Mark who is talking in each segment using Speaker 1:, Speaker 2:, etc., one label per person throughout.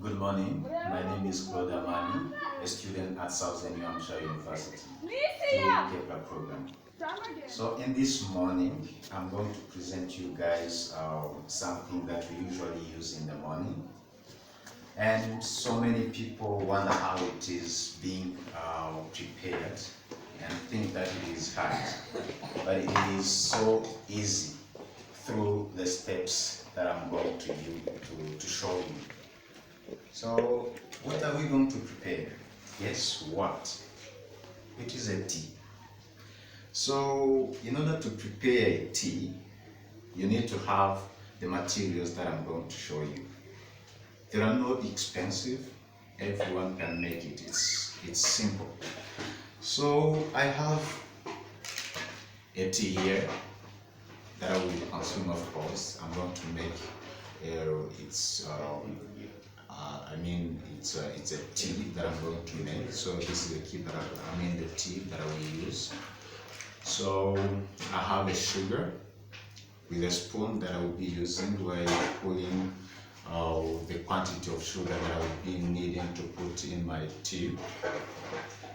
Speaker 1: Good morning. My name is Claude Amani, a student at Southern New Hampshire University, through paper program. So in this morning, I'm going to present you guys something that we usually use in the morning. And so many people wonder how it is being prepared and think that it is hard. But it is so easy through the steps that I'm going to show you. So what are we going to prepare? Guess what? It is a tea. So in order to prepare a tea, you need to have the materials that I'm going to show you. They are not expensive. Everyone can make it. It's simple. So I have a tea here that I will consume, of course. I'm going to make it's a tea that I'm going to make. So this is the tea that the tea that I will use. So I have a sugar with a spoon that I will be using while putting the quantity of sugar that I will be needing to put in my tea.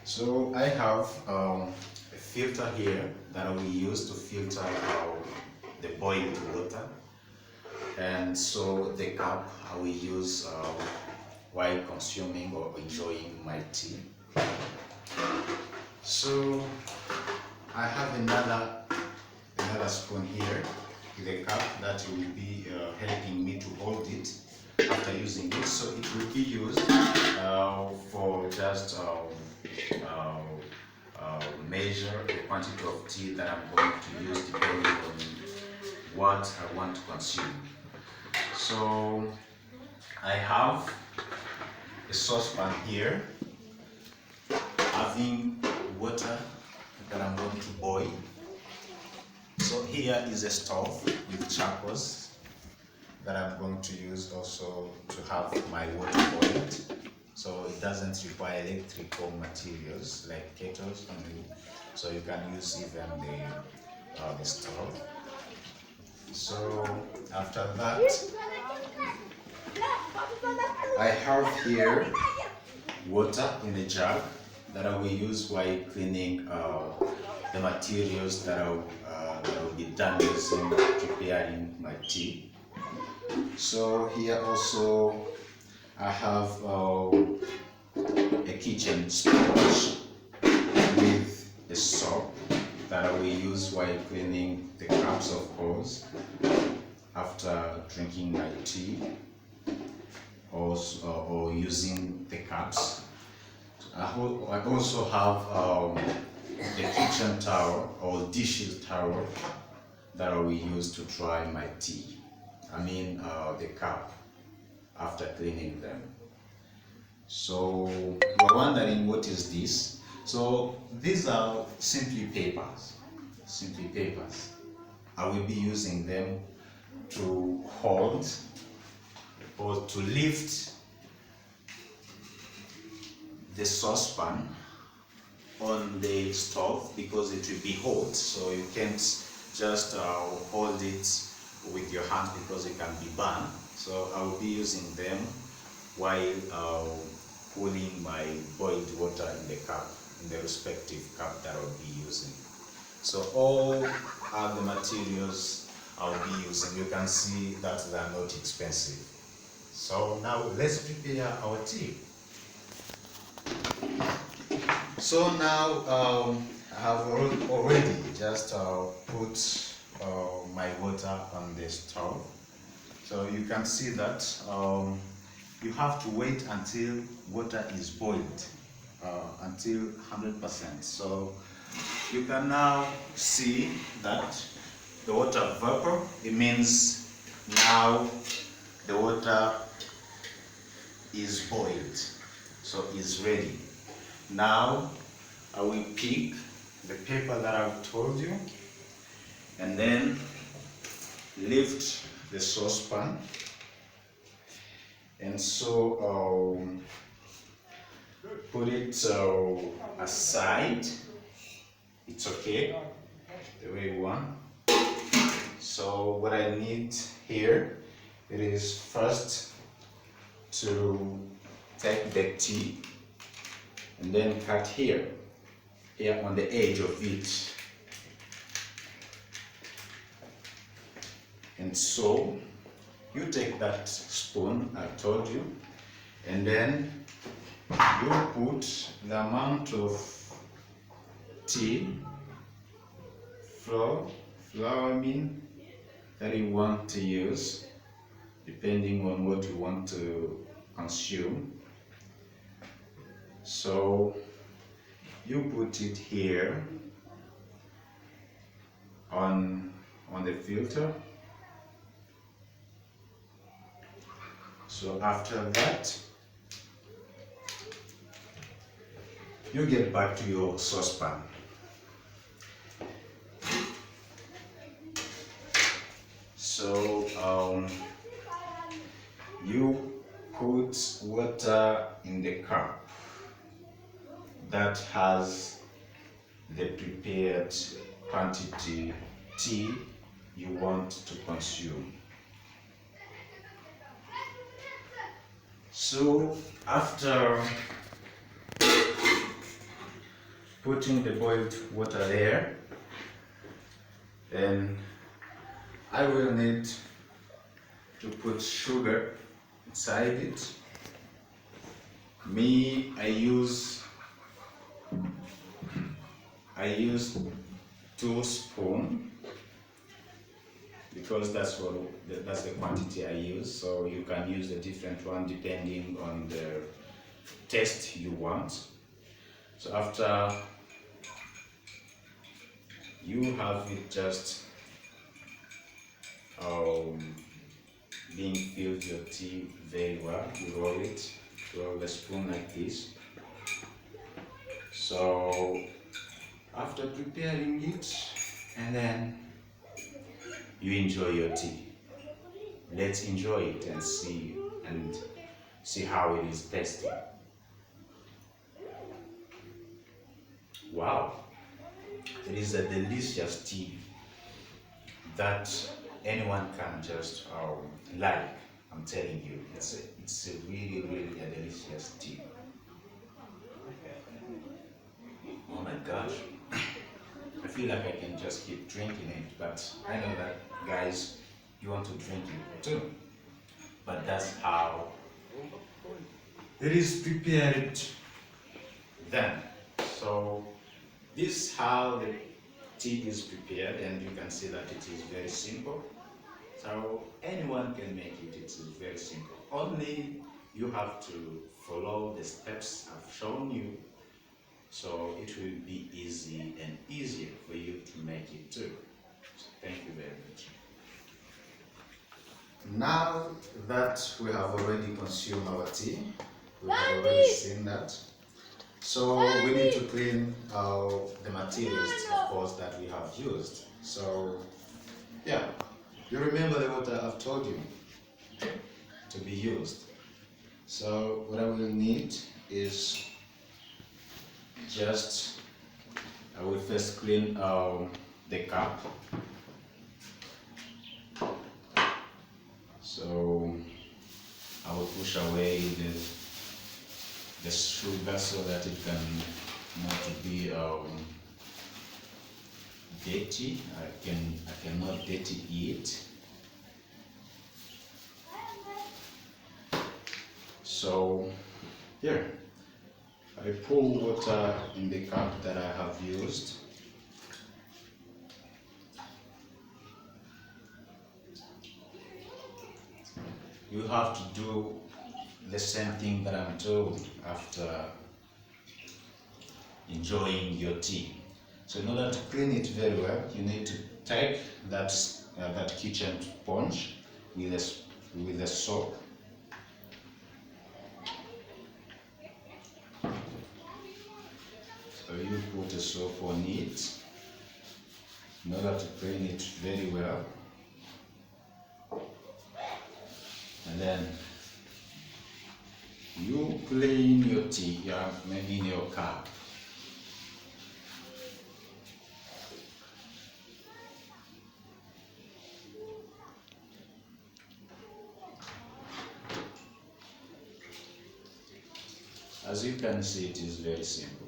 Speaker 1: So I have a filter here that I will use to filter the boiled water, and so the cup I will use while consuming or enjoying my tea. So I have another spoon here with a cup that will be helping me to hold it after using it. So it will be used for just measure the quantity of tea that I'm going to use depending on what I want to consume. So I have a saucepan here having water that I'm going to boil. So here is a stove with charcoals that I'm going to use also to have my water boiled. So it doesn't require electrical materials like kettles, so you can use even the stove. So after that, I have here water in a jug that I will use while cleaning the materials that I will be done using preparing my tea. So here also I have a kitchen sponge with a soap that I will use while cleaning the cups, of course, after drinking my tea or using the cups. I also have the kitchen towel or dishes towel that I will use to dry my tea. The cup after cleaning them. So you're wondering what is this? So these are simply papers. I will be using them to hold or to lift the saucepan on the stove because it will be hot, so you can't just hold it with your hand because it can be burned. So I will be using them while pulling my boiled water in the cup, in the respective cup that I will be using. So all the materials I will be using, you can see that they are not expensive. So now let's prepare our tea. So now I have already just put my water on the stove. So you can see that you have to wait until water is boiled, until 100%. So you can now see that the water vapor, it means now the water is boiled, so it's ready. Now I will pick the paper that I've told you and then lift the saucepan, and so put it aside. It's okay the way you want. So what I need here, it is first to take the tea and then cut here on the edge of it. And so you take that spoon I told you, and then you put the amount of tea, flour that you want to use, depending on what you want to consume. So you put it here on the filter. So after that, you get back to your saucepan. So you put water in the cup that has the prepared quantity tea you want to consume. So after putting the boiled water there, then I will need to put sugar inside it. Me, I use 2 spoons because that's the quantity I use. So you can use a different one depending on the taste you want. So after you have it just being filled your tea very well, you roll the spoon like this. So after preparing it, and then you enjoy your tea. Let's enjoy it and see how it is tasting. Wow, it is a delicious tea that anyone can just like. I'm telling you, it's a really a delicious tea. Oh my gosh, I feel like I can just keep drinking it, but I know that guys, you want to drink it too. But that's how it is prepared then. So this is how the tea is prepared, and you can see that it is very simple. So anyone can make it. It is very simple. Only you have to follow the steps I've shown you, so it will be easy and easier for you to make it too. So thank you very much. Now that we have already consumed our tea, we have already seen that. So we need to clean the materials, of course, that we have used. So yeah, you remember the water I've told you to be used. So what I will need is just, I will first clean the cup. So I will push away the sugar so that it can not be dirty. I cannot dirty it. So here, I pour water in the cup that I have used. You have to do the same thing that I'm doing after enjoying your tea. So in order to clean it very well, you need to take that kitchen sponge with a soap. So you put a soap on it in order to clean it very well. And then you clean your tea, maybe in your cup. As you can see, it is very simple.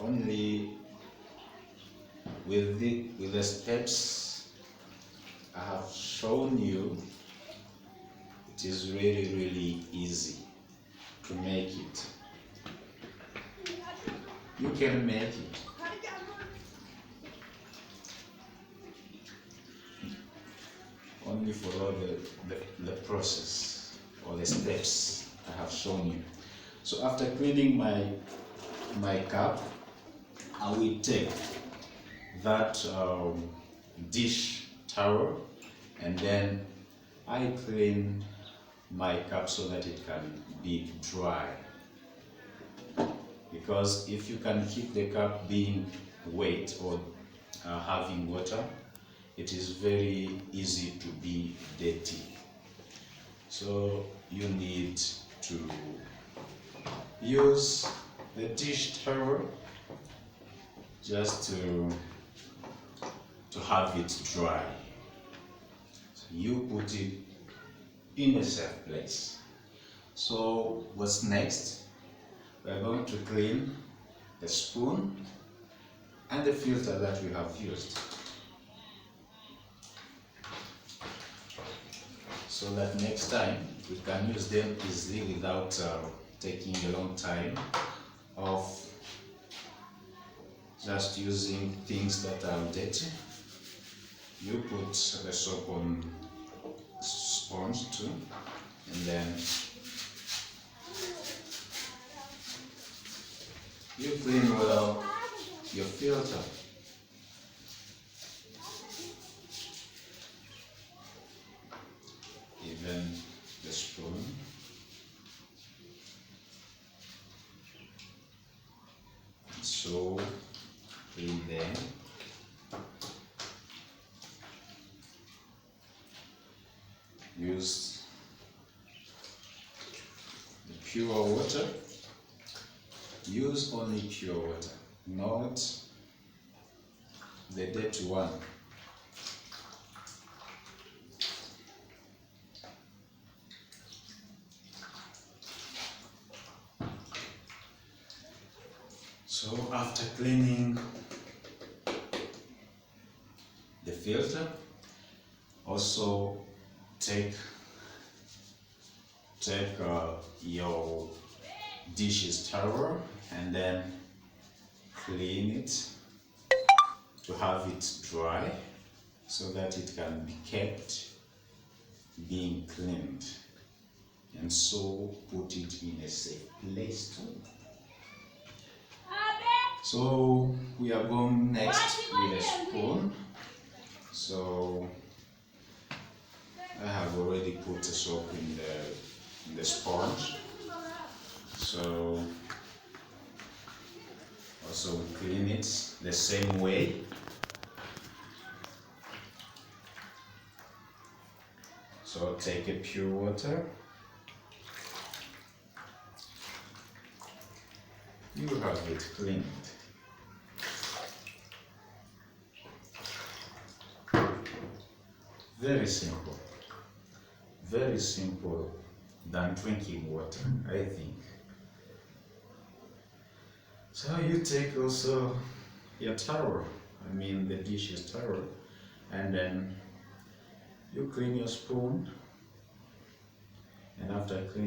Speaker 1: Only with the steps I have shown you, it is really easy to make it. You can make it. Only follow the process or the steps I have shown you. So after cleaning my cup, I will take that dish towel and then I clean my cup so that it can be dry. Because if you can keep the cup being wet or having water, it is very easy to be dirty. So you need to use the dish towel just to have it dry. So you put it in a safe place. So what's next? We're going to clean the spoon and the filter that we have used, so that next time we can use them easily without taking a long time of just using things that are dirty. You put the soap on sponge too, and then you clean well your filter. Even the spoon. So clean them. Use the pure water. Use only pure water, not the dirty one. So after cleaning the filter, also take your dishes towel and then clean it to have it dry so that it can be kept being cleaned, and so put it in a safe place too. So we are going next with a spoon. So I have already put the soap in the sponge. So also we clean it the same way. So take a pure water. You have it cleaned. Very simple. Very simple than drinking water, I think. So you take also your towel, the dishes towel, and then you clean your spoon, and after cleaning